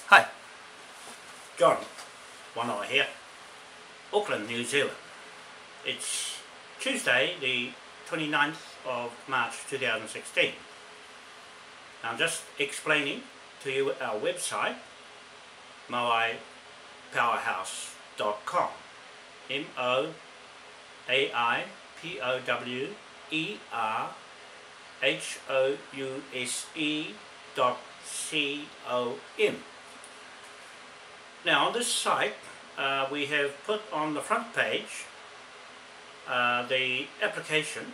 Hi, John, Wanoa here, Auckland, New Zealand. It's Tuesday the 29th of March 2016. Now I'm just explaining to you our website, moaipowerhouse.com, moaipowerhouse.com. Now on this site we have put on the front page the application,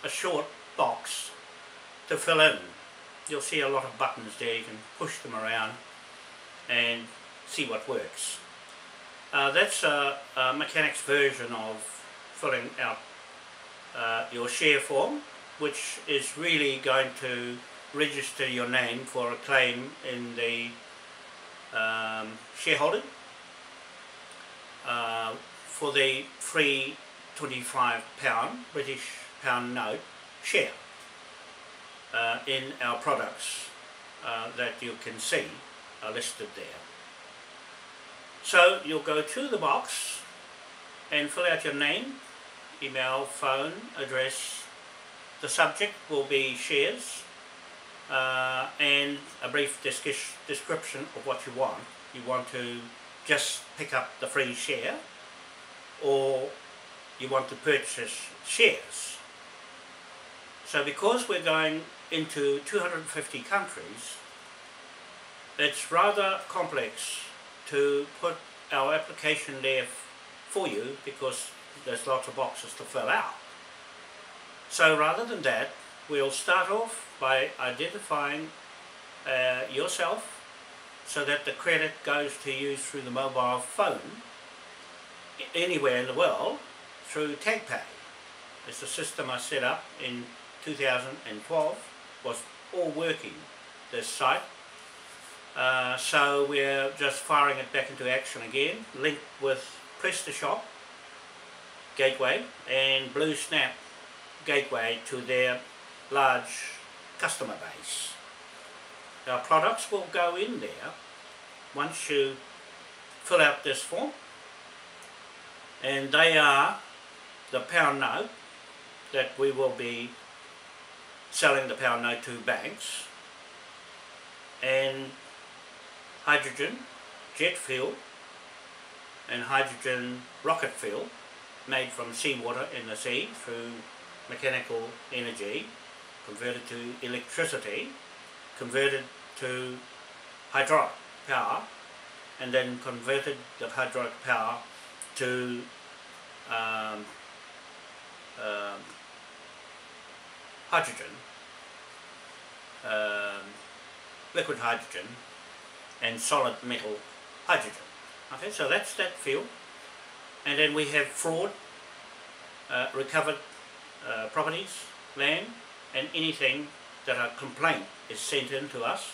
a short box to fill in. You'll see a lot of buttons there, you can push them around and see what works. That's a mechanic's version of filling out your share form, which is really going to register your name for a claim in the shareholding for the free £25 British pound note share in our products that you can see are listed there. So you'll go to the box and fill out your name, email, phone, address. The subject will be shares, and a brief description of what you want. You want to just pick up the free share, or you want to purchase shares. So because we're going into 250 countries, it's rather complex to put our application there for you, because there's lots of boxes to fill out. So rather than that, we'll start off by identifying yourself, so that the credit goes to you through the mobile phone anywhere in the world through TagPay. It's a system I set up in 2012, was all working, this site. So we're just firing it back into action again, linked with PrestaShop Gateway and Blue Snap Gateway to their large customer base. Our products will go in there once you fill out this form, and they are the pound note that we will be selling the pound note to banks, and hydrogen jet fuel and hydrogen rocket fuel made from seawater in the sea through mechanical energy, converted to electricity, converted to hydraulic power, and then converted the hydraulic power to hydrogen, liquid hydrogen and solid metal hydrogen. Okay, so that's that fuel. And then we have fraud, recovered properties, land, and anything that a complaint is sent in to us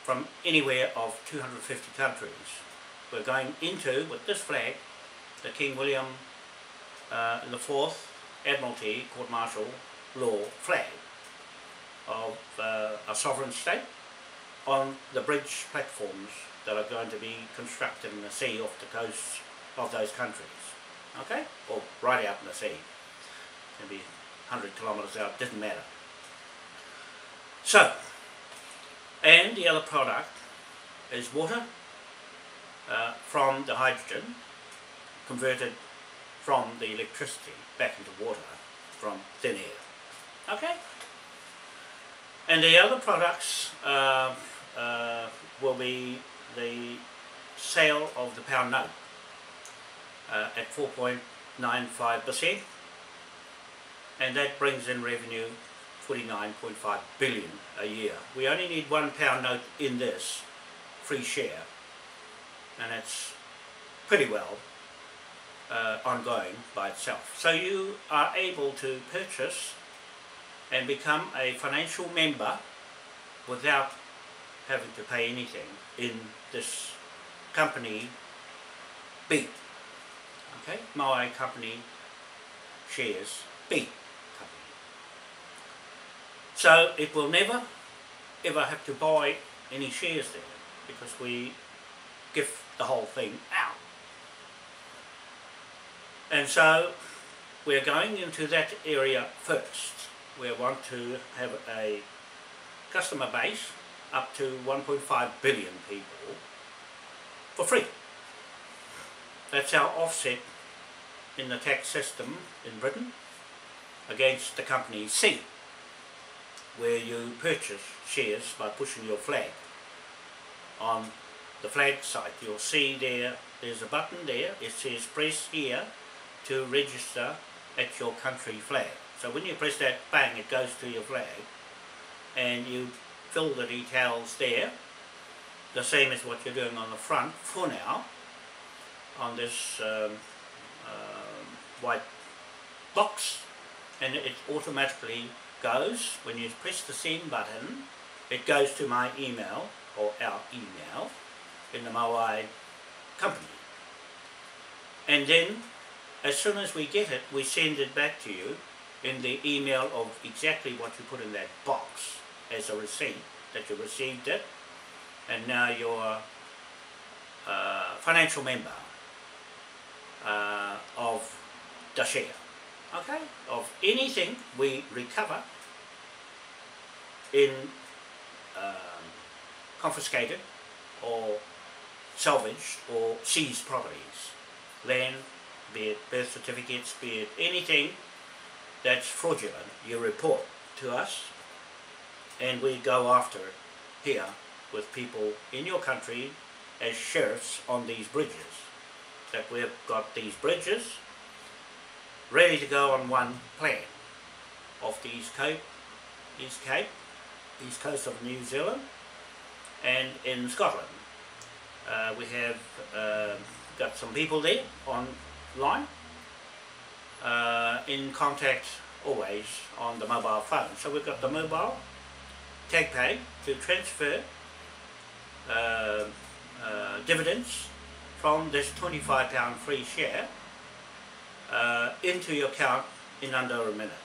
from anywhere of 250 countries. We're going into, with this flag, the King William IV Admiralty Court Martial Law flag of a sovereign state on the bridge platforms that are going to be constructed in the sea off the coasts of those countries. Okay? Or right out in the sea. It can be 100 kilometres out, doesn't matter. So, and the other product is water from the hydrogen, converted from the electricity back into water from thin air. Okay? And the other products will be the sale of the pound note at 4.95%, and that brings in revenue 49.5 billion a year. We only need £1 note in this free share, and it's pretty well ongoing by itself. So you are able to purchase and become a financial member without having to pay anything in this company B. Okay, Moai company shares B company. So it will never ever have to buy any shares there, because we give the whole thing out. And so we're going into that area first. We want to have a customer base up to 1.5 billion people for free. That's our offset in the tax system in Britain against the company C, where you purchase shares by pushing your flag on the flag site. You'll see there's a button there, it says press here to register at your country flag. So when you press that, bang, it goes to your flag and you fill the details there, the same as what you're doing on the front for now on this white box, and it automatically goes, when you press the send button, it goes to my email or our email in the Moai company. And then as soon as we get it, we send it back to you in the email of exactly what you put in that box as a receipt that you received it, and now you're a financial member of the share, okay, of anything we recover in confiscated or salvaged or seized properties, land, be it birth certificates, be it anything that's fraudulent, you report to us and we go after it here with people in your country as sheriffs on these bridges. That we've got these bridges ready to go on one plan off the East coast of New Zealand and in Scotland. We have got some people there online in contact always on the mobile phone. So we've got the mobile tag pay to transfer dividends from this £25 free share into your account in under a minute.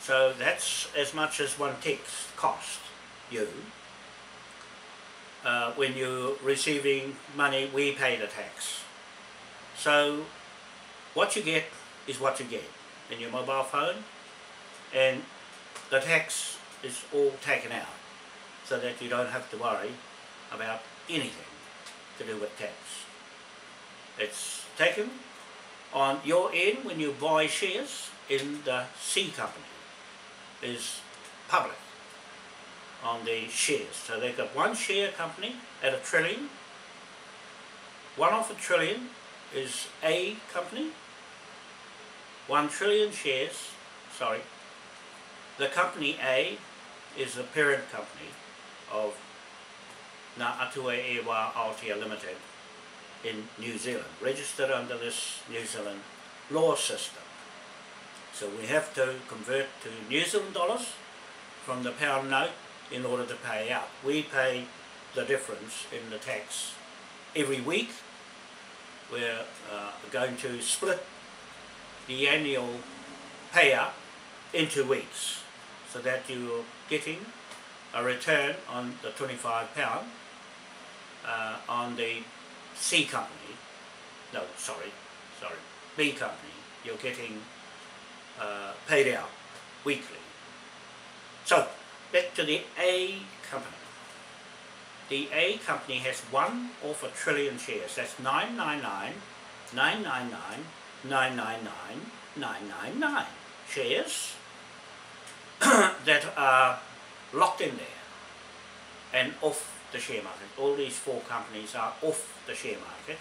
So that's as much as one tax cost you. When you're receiving money, we pay the tax. So what you get is what you get in your mobile phone, and the tax is all taken out so that you don't have to worry about anything to do with tax. It's taken on your end when you buy shares in the C company, is public on the shares. So they've got one share company at $1 trillion. One of $1 trillion is A company. 1 trillion shares, sorry. The company A is the parent company of Ngā Atua Ewa Aotea Limited in New Zealand, registered under this New Zealand law system. So we have to convert to New Zealand dollars from the pound note in order to pay out. We pay the difference in the tax every week. We're going to split the annual payout into weeks so that you're getting a return on the £25 on the C company, no, sorry, B company, you're getting paid out weekly. So, back to the A company. The A company has one of $1 trillion shares. That's 999, 999, 999, 999 shares that are locked in there and off the share market. All these four companies are off the share market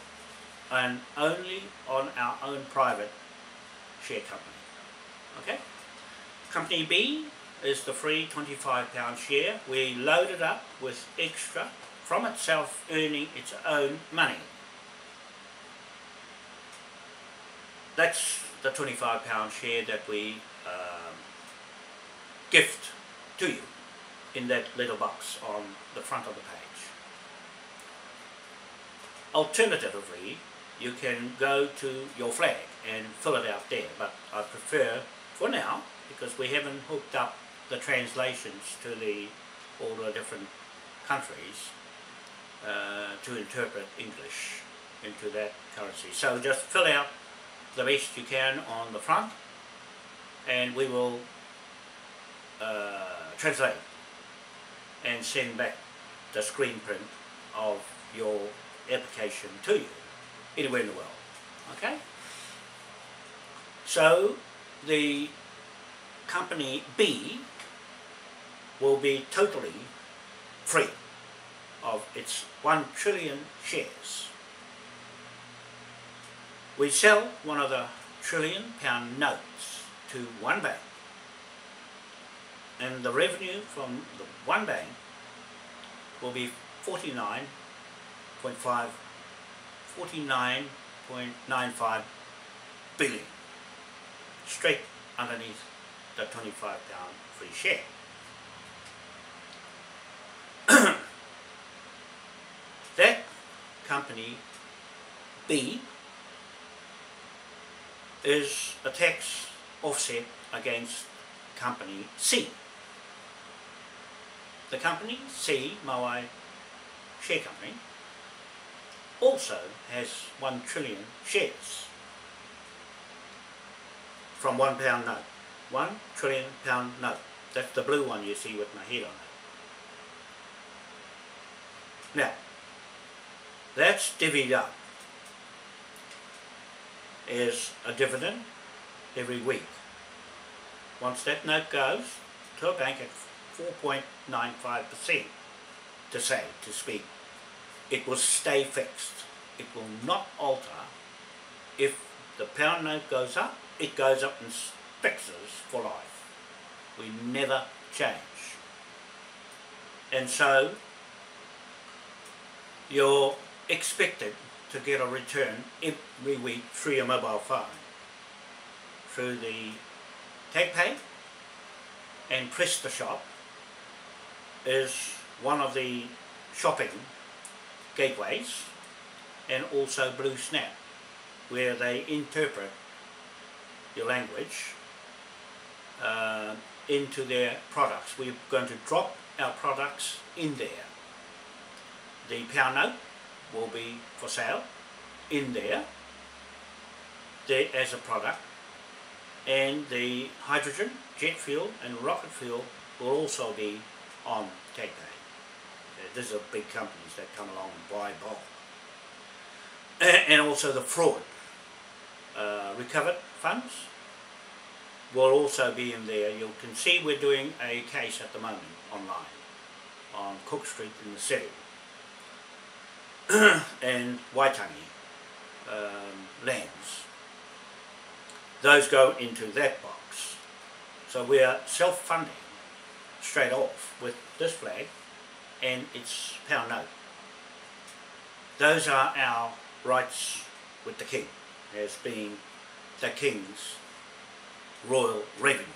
and only on our own private share company. Okay? Company B is the free £25 share. We load it up with extra from itself earning its own money. That's the £25 share that we gift to you in that little box on the front of the page. Alternatively, you can go to your flag and fill it out there, but I prefer for now, because we haven't hooked up the translations to all the different countries, to interpret English into that currency. So just fill out the best you can on the front, and we will translate and send back the screen print of your application to you anywhere in the world. Okay? So the company B will be totally free of its 1 trillion shares. We sell one of the £1 trillion notes to one bank, and the revenue from the one bank will be 49.95 billion, straight underneath the £25 free share. That company B is a tax offset against company C. The company C, Moai Share Company, also has 1 trillion shares from £1 note. £1 trillion note. That's the blue one you see with my head on it. Now, that's divvied up as a dividend every week. Once that note goes to a bank at 4.95%, to speak, it will stay fixed. It will not alter. If the pound note goes up, it goes up and fixes for life. We never change. And so you're expected to get a return every week through your mobile phone, through the TagPay, and PrestaShop is one of the shopping gateways, and also Blue Snap, where they interpret your language into their products. We're going to drop our products in there. The pound note will be for sale in there as a product, and the hydrogen, jet fuel and rocket fuel will also be on TagPay. These are big companies that come along and buy bulk. And also the fraud recovered funds will also be in there. You can see we're doing a case at the moment online on Cook Street in the city. And Waitangi lands. Those go into that box. So we are self-funding straight off with this flag and its pound note. Those are our rights with the King, as being the King's royal revenue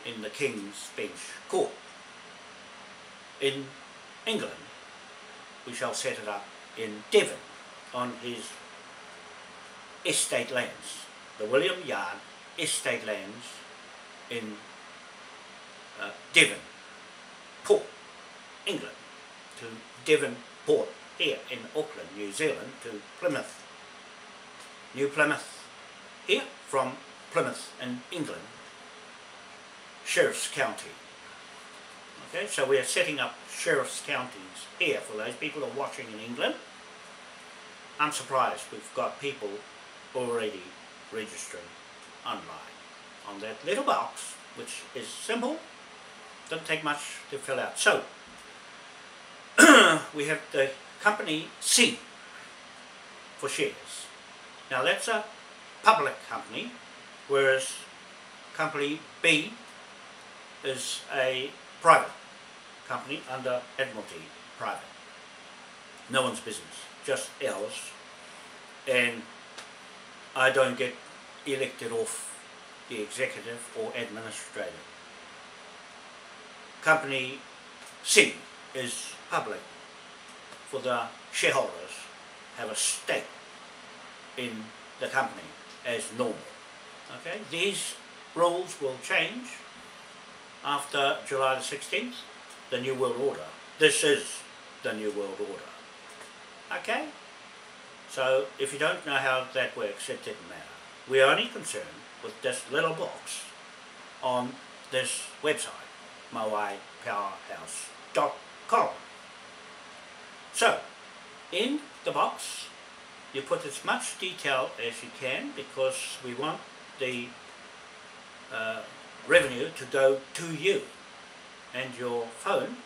in the King's Bench Court. In England, we shall set it up in Devon on his estate lands, the William Yard estate lands in Devon Port, England, to Devon Port here in Auckland, New Zealand, to Plymouth, New Plymouth, here from Plymouth in England, Sheriff's County. Okay, so we are setting up Sheriff's Counties here for those people who are watching in England. I'm surprised we've got people already registering online on that little box, which is simple, doesn't take much to fill out. So we have the company C for shares. Now that's a public company, whereas company B is a private company under Admiralty private. No one's business, just ours. And I don't get elected off the executive or administrative. Company C is public, for the shareholders have a stake in the company as normal. Okay, these rules will change after July the 16th, the New World Order. This is the New World Order. Okay? So if you don't know how that works, it didn't matter. We're only concerned with this little box on this website, moaipowerhouse.com. So, in the box, you put as much detail as you can because we want the revenue to go to you and your phone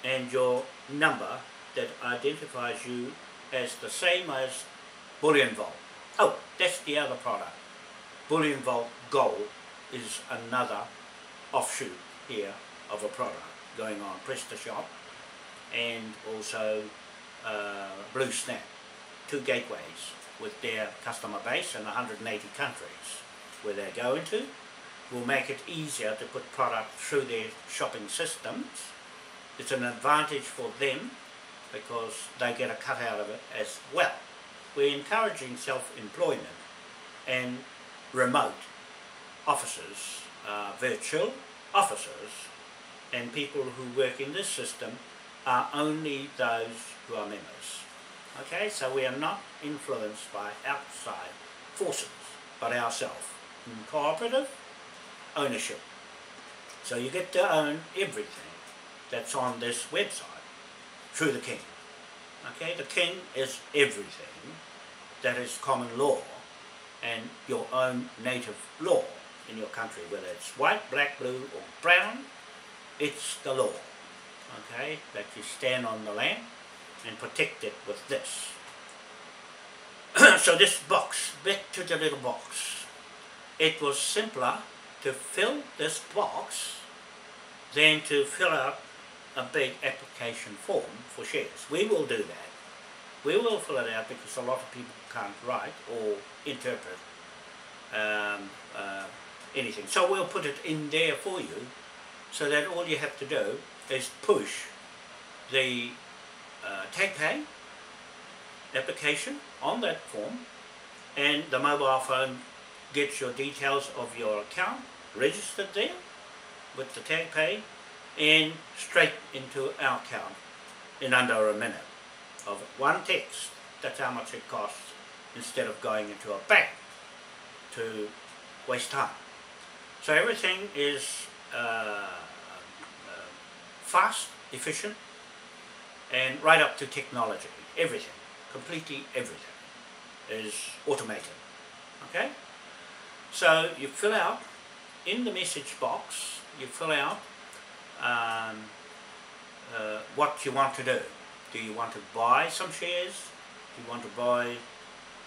and your number that identifies you as the same as Bullion Vault. Oh, that's the other product. Bullion Vault Gold is another offshoot here of a product going on PrestaShop and also Blue Snap, two gateways with their customer base in 180 countries where they're going to. Will make it easier to put product through their shopping systems. It's an advantage for them because they get a cut out of it as well. We're encouraging self-employment and remote offices, virtual offices, and people who work in this system are only those who are members. Okay, so we are not influenced by outside forces, but ourselves. In cooperative ownership. So you get to own everything that's on this website through the King. Okay, the King is everything that is common law and your own native law in your country, whether it's white, black, blue or brown, it's the law. Okay, that you stand on the land and protect it with this. So this box, back to the little box, it was simpler to fill this box than to fill out a big application form for shares. We will do that. We will fill it out because a lot of people can't write or interpret anything. So we'll put it in there for you so that all you have to do is push the tag pay application on that form, and the mobile phone gets your details of your account registered there with the tag pay and straight into our account in under a minute of one text. That's how much it costs instead of going into a bank to waste time. So everything is fast, efficient, and right up to technology. Everything, completely everything is automated. Okay? So you fill out, in the message box, you fill out what you want to do. Do you want to buy some shares? Do you want to buy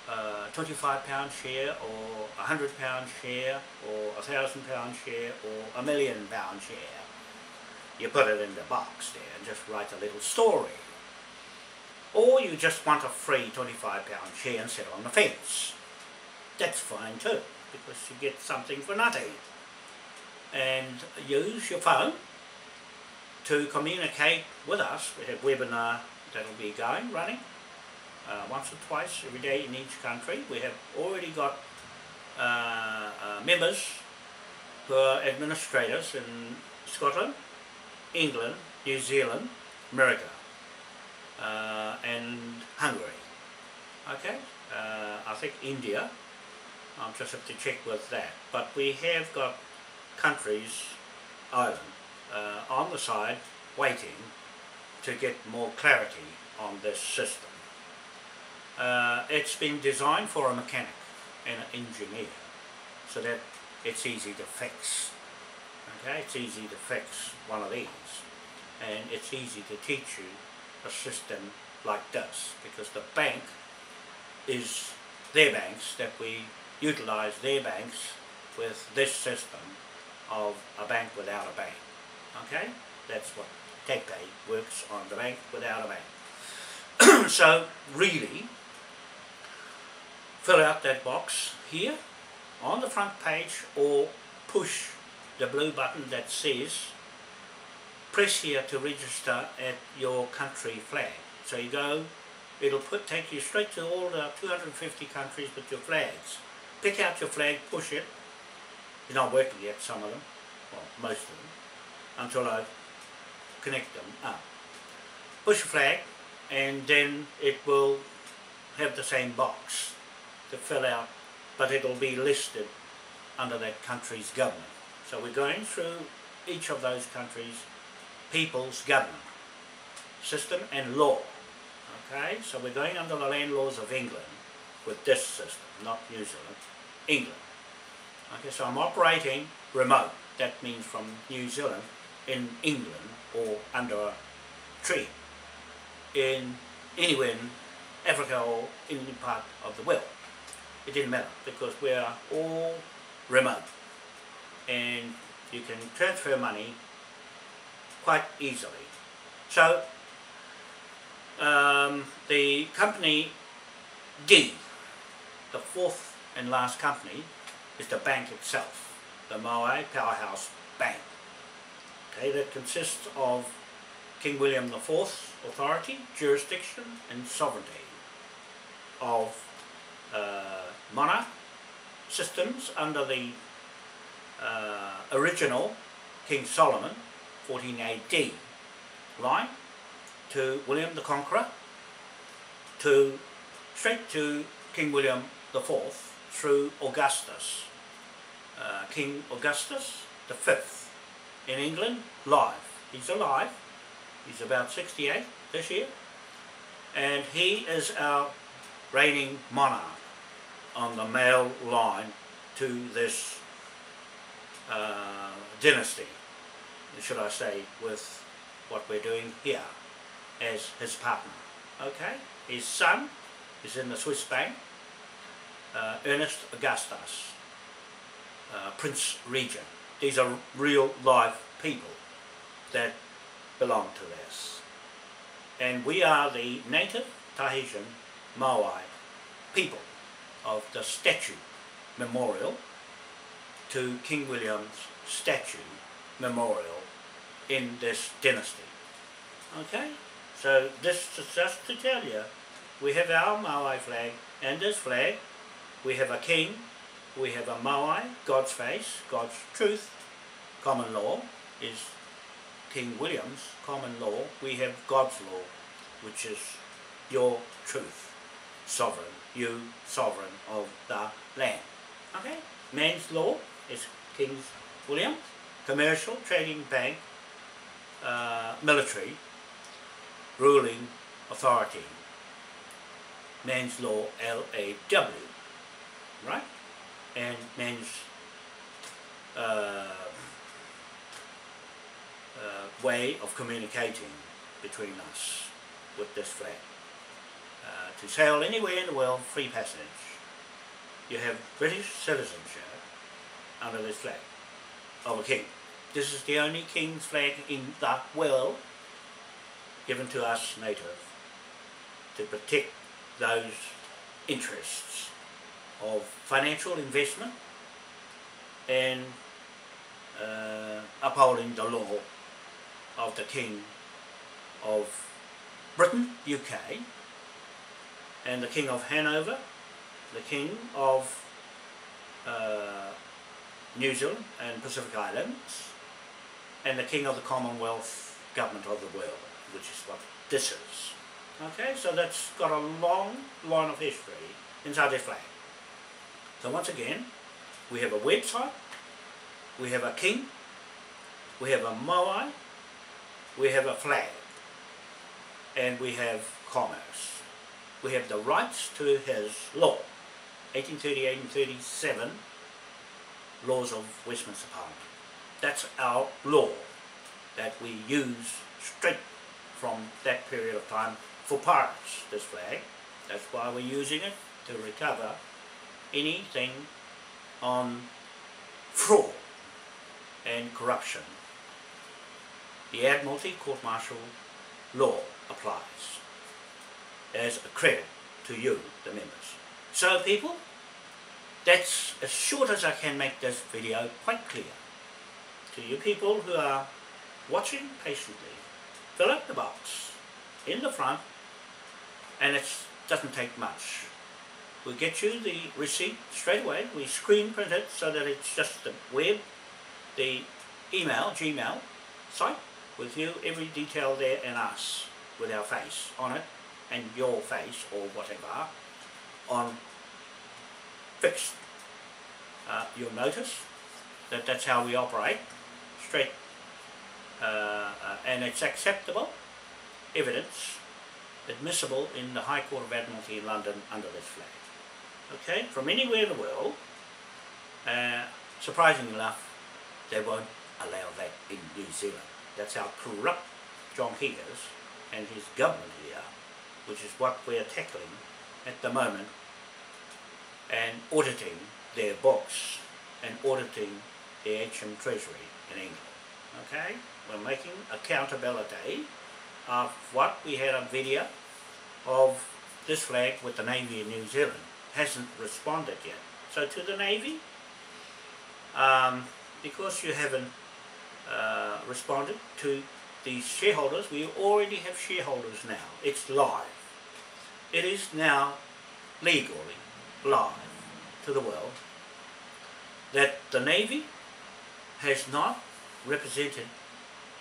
a £25 share or a £100 share or a £1,000 share or a £1 million share? You put it in the box there and just write a little story. Or you just want a free £25 share and sit on the fence. That's fine too, because you get something for nothing. And use your phone to communicate with us. We have a webinar that will be running once or twice every day in each country. We have already got members who are administrators in Scotland, England, New Zealand, America, and Hungary. Okay, I think India. I'll just have to check with that. But we have got countries, Ireland, on the side waiting to get more clarity on this system. It's been designed for a mechanic and an engineer so that it's easy to fix. Okay, it's easy to fix one of these, and it's easy to teach you a system like this, because the bank is their banks, that we utilize their banks with this system of a bank without a bank. Okay, that's what TagPay works on, the bank without a bank. So really, fill out that box here on the front page, or push the blue button that says press here to register at your country flag. So you go, it'll take you straight to all the 250 countries with your flags. Pick out your flag, push it. It's not working yet, some of them, well, most of them, until I connect them up. Push a flag and then it will have the same box to fill out, but it will be listed under that country's government. So we're going through each of those countries' people's government system and law. Okay, so we're going under the land laws of England with this system, not New Zealand, England. Okay, so I'm operating remote, that means from New Zealand, in England or under a tree, in anywhere in Africa or any part of the world. It didn't matter because we are all remote and you can transfer money quite easily. So the company D, the fourth and last company, is the bank itself, the Moai Powerhouse Bank. Okay, that consists of King William IV's authority, jurisdiction and sovereignty of monarch systems under the original King Solomon, 14 AD, line to William the Conqueror, straight to King William IV through Augustus, King Augustus the Fifth in England, live. He's alive. He's about 68 this year, and he is our reigning monarch on the male line to this dynasty, should I say, with what we're doing here as his partner. Okay, his son is in the Swiss bank, Ernest Augustus, Prince Regent. These are real live people that belong to this, and we are the native Tahitian Moai people of the statue memorial to King William's statue memorial in this dynasty. Okay, so this is just to tell you, we have our Moai flag, and this flag we have a king, we have a Moai, God's face, God's truth. Common law is King William's common law. We have God's law, which is your truth, sovereign, you sovereign of the land. Okay, man's law is King William, commercial, trading bank, military, ruling authority. Man's law, LAW, right? And man's way of communicating between us with this flag. To sail anywhere in the world, free passage. You have British citizenship under this flag of a king. This is the only king's flag in the world given to us native to protect those interests of financial investment and upholding the law of the King of Britain, UK, and the King of Hanover, the King of New Zealand and Pacific Islands, and the King of the Commonwealth government of the world, which is what this is. Okay, so that's got a long line of history inside this flag. So once again, we have a website, we have a king, we have a Moai, we have a flag, and we have commerce. We have the rights to his law, 1838 and 37 laws of Westminster Parliament. That's our law that we use straight from that period of time for pirates, this flag. That's why we're using it, to recover anything on fraud and corruption. The Admiralty court-martial law applies as a credit to you, the members. So people, that's as short as I can make this video quite clear. To you people who are watching patiently, fill up the box in the front, and it doesn't take much. We'll get you the receipt straight away. We screen print it so that it's just the web, the email, Gmail site with you, every detail there, and us with our face on it and your face or whatever on fixed. You'll notice that that's how we operate, straight, and it's acceptable evidence admissible in the High Court of Admiralty in London under this flag. Okay, from anywhere in the world, surprisingly enough, they won't allow that in New Zealand. That's how corrupt John Key is and his government here, which is what we're tackling at the moment, and auditing their books and auditing the HM Treasury in England. Okay, we're making accountability of what we had on video of this flag with the Navy in New Zealand. Hasn't responded yet. So to the Navy, because you haven't responded to these shareholders, we already have shareholders now. It's live. It is now legally live to the world that the Navy has not represented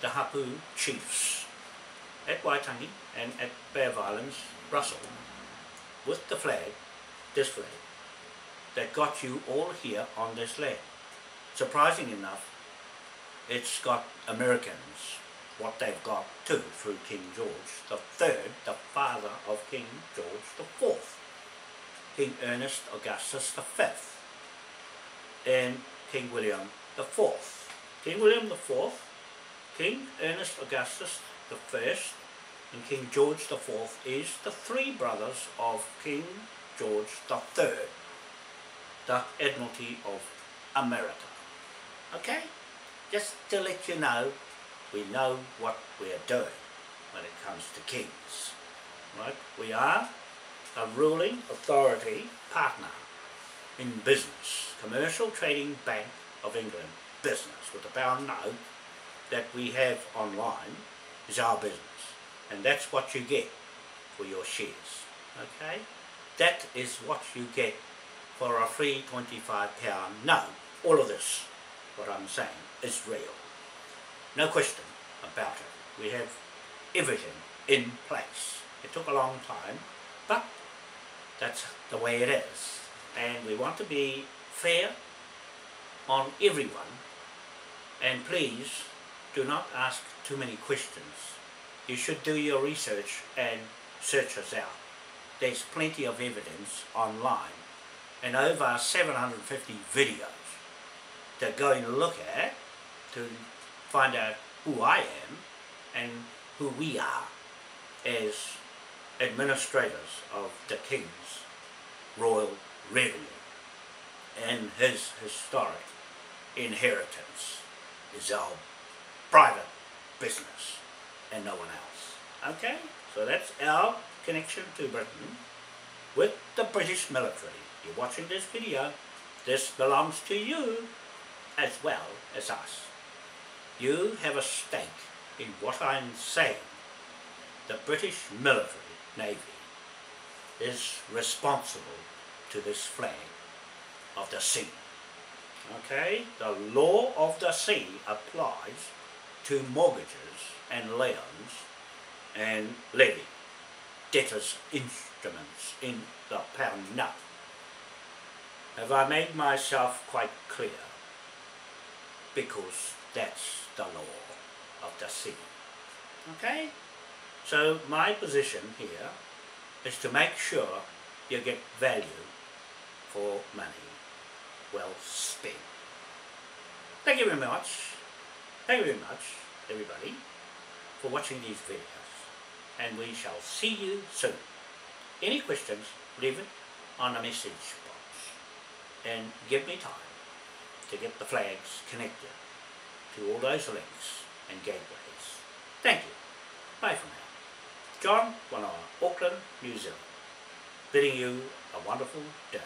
the Hapu chiefs at Waitangi and at Bay of Islands, Russel, with the flag, this flag, that got you all here on this land. Surprising enough, it's got Americans, what they've got too, through King George the Third, the father of King George the Fourth, King Ernest Augustus the Fifth, and King William the Fourth. King William the Fourth, King Ernest Augustus the First, and King George the Fourth is the three brothers of King George the Third, the Admiralty of America. Okay? Just to let you know, we know what we are doing when it comes to kings. Right? We are a ruling authority partner in business. Commercial Trading Bank of England business, with the pound note that we have online is our business. And that's what you get for your shares. Okay? That is what you get for a free £25 note. All of this, what I'm saying, is real. No question about it. We have everything in place. It took a long time, but that's the way it is. And we want to be fair on everyone. And please do not ask too many questions. You should do your research and search us out. There's plenty of evidence online and over 750 videos to go and look at to find out who I am and who we are as administrators of the King's royal revenue and his historic inheritance is our private business and no one else. Okay? So that's our connection to Britain with the British military. You're watching this video, this belongs to you as well as us. You have a stake in what I'm saying. The British military, Navy, is responsible to this flag of the sea. Okay? The law of the sea applies to mortgages and loans and levy, debtors' instruments in the pound note. Have I made myself quite clear? Because that's the law of the sea. Okay? So my position here is to make sure you get value for money well spent. Thank you very much. Thank you very much, everybody, for watching these videos. And we shall see you soon. Any questions, leave it on a message box. And give me time to get the flags connected to all those links and gateways. Thank you. Bye for now. John, Wanoa, Auckland, New Zealand. Bidding you a wonderful day.